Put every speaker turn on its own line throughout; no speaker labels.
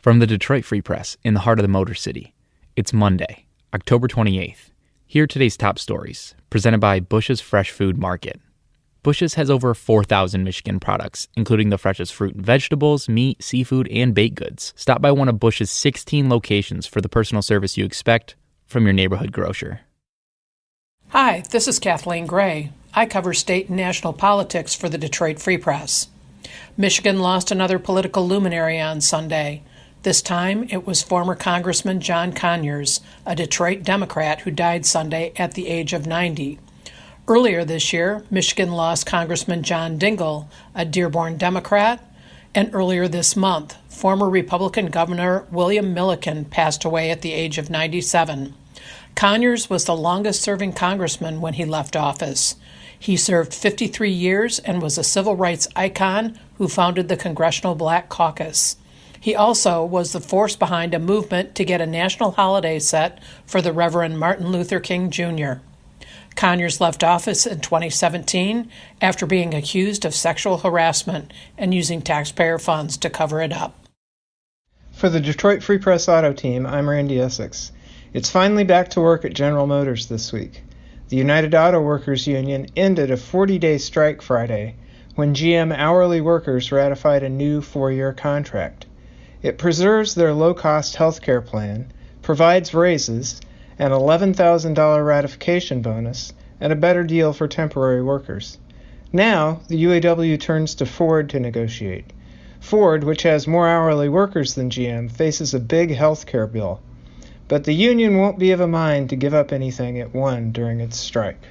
From the Detroit Free Press in the heart of the Motor City, it's Monday, October 28th. Here are today's top stories, presented by Bush's Fresh Food Market. Bush's has over 4,000 Michigan products, including the freshest fruit and vegetables, meat, seafood, and baked goods. Stop by one of Bush's 16 locations for the personal service you expect from your neighborhood grocer.
Hi, this is Kathleen Gray. I cover state and national politics for the Detroit Free Press. Michigan lost another political luminary on Sunday. This time, it was former Congressman John Conyers, a Detroit Democrat who died Sunday at the age of 90. Earlier this year, Michigan lost Congressman John Dingell, a Dearborn Democrat, and earlier this month, former Republican Governor William Milliken passed away at the age of 97. Conyers was the longest-serving congressman when he left office. He served 53 years and was a civil rights icon who founded the Congressional Black Caucus. He also was the force behind a movement to get a national holiday set for the Reverend Martin Luther King Jr. Conyers left office in 2017 after being accused of sexual harassment and using taxpayer funds to cover it up.
For the Detroit Free Press Auto Team, I'm Randy Essex. It's finally back to work at General Motors this week. The United Auto Workers Union ended a 40-day strike Friday when GM hourly workers ratified a new 4-year contract. It preserves their low-cost health care plan, provides raises, an $11,000 ratification bonus, and a better deal for temporary workers. Now, the UAW turns to Ford to negotiate. Ford, which has more hourly workers than GM, faces a big health care bill. But the union won't be of a mind to give up anything it won during its strike.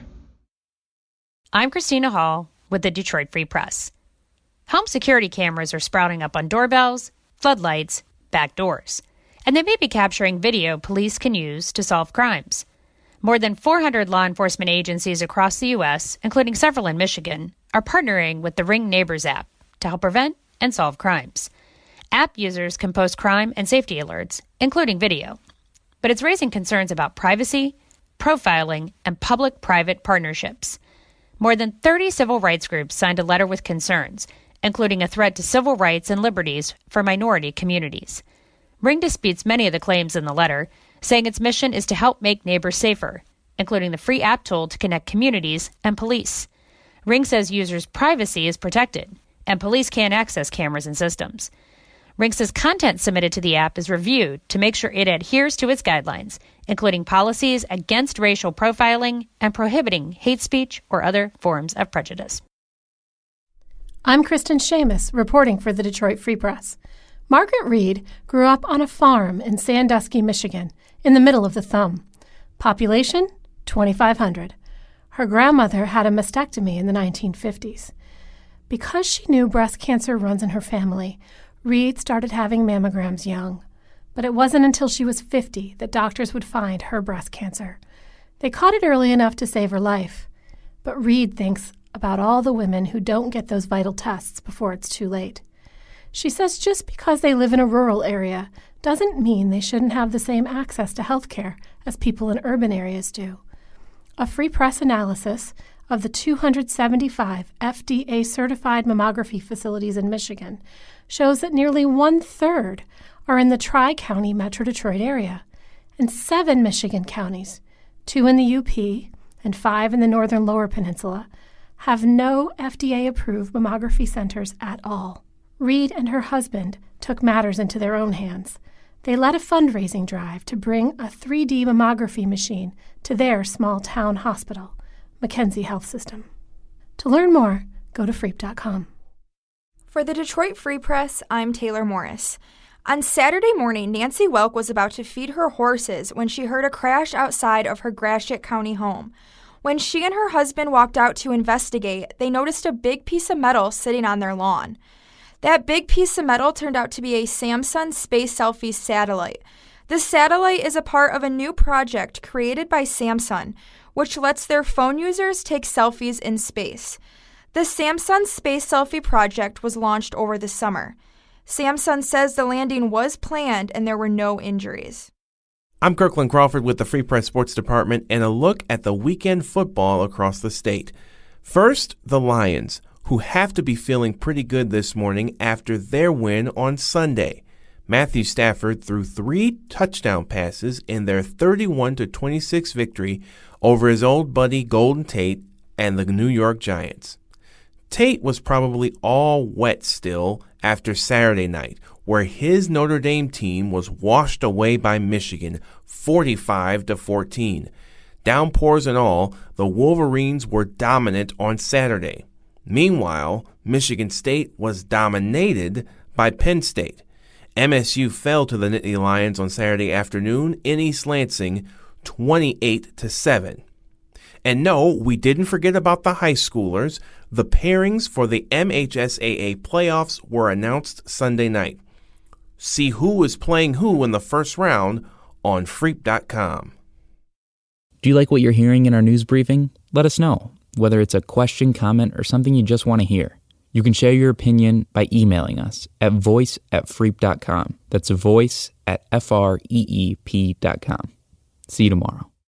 I'm Christina Hall with the Detroit Free Press. Home security cameras are sprouting up on doorbells, floodlights, back doors, and they may be capturing video police can use to solve crimes. More than 400 law enforcement agencies across the U.S., including several in Michigan, are partnering with the Ring Neighbors app to help prevent and solve crimes. App users can post crime and safety alerts, including video. But it's raising concerns about privacy, profiling, and public-private partnerships. More than 30 civil rights groups signed a letter with concerns, including a threat to civil rights and liberties for minority communities. Ring disputes many of the claims in the letter, saying its mission is to help make neighbors safer, including the free app tool to connect communities and police. Ring says users' privacy is protected, and police can't access cameras and systems. Ring says content submitted to the app is reviewed to make sure it adheres to its guidelines, including policies against racial profiling and prohibiting hate speech or other forms of prejudice.
I'm Kristen Shamus, reporting for the Detroit Free Press. Margaret Reed grew up on a farm in Sandusky, Michigan, in the middle of the thumb. Population, 2,500. Her grandmother had a mastectomy in the 1950s. Because she knew breast cancer runs in her family, Reed started having mammograms young. But it wasn't until she was 50 that doctors would find her breast cancer. They caught it early enough to save her life. But Reed thinks about all the women who don't get those vital tests before it's too late. She says just because they live in a rural area doesn't mean they shouldn't have the same access to health care as people in urban areas do. A Free Press analysis of the 275 FDA-certified mammography facilities in Michigan shows that nearly one-third are in the Tri-County Metro Detroit area, and 7 Michigan counties, 2 in the UP and 5 in the northern Lower Peninsula, have no FDA-approved mammography centers at all. Reed and her husband took matters into their own hands. They led a fundraising drive to bring a 3D mammography machine to their small-town hospital, Mackenzie Health System. To learn more, go to freep.com.
For the Detroit Free Press, I'm Taylor Morris. On Saturday morning, Nancy Welk was about to feed her horses when she heard a crash outside of her Gratiot County home. When she and her husband walked out to investigate, they noticed a big piece of metal sitting on their lawn. That big piece of metal turned out to be a Samsung SpaceSelfie satellite. The satellite is a part of a new project created by Samsung, which lets their phone users take selfies in space. The Samsung SpaceSelfie project was launched over the summer. Samsung says the landing was planned and there were no injuries.
I'm Kirkland Crawford with the Free Press Sports Department and a look at the weekend football across the state. First, the Lions, who have to be feeling pretty good this morning after their win on Sunday. Matthew Stafford threw 3 touchdown passes in their 31-26 victory over his old buddy Golden Tate and the New York Giants. Tate was probably all wet still after Saturday night, where his Notre Dame team was washed away by Michigan 45-14. Downpours and all, the Wolverines were dominant on Saturday. Meanwhile, Michigan State was dominated by Penn State. MSU fell to the Nittany Lions on Saturday afternoon in East Lansing 28-7. And no, we didn't forget about the high schoolers. The pairings for the MHSAA playoffs were announced Sunday night. See who is playing who in the first round on Freep.com.
Do you like what you're hearing in our news briefing? Let us know, whether it's a question, comment, or something you just want to hear. You can share your opinion by emailing us at voice@freep.com. That's voice@freep.com. See you tomorrow.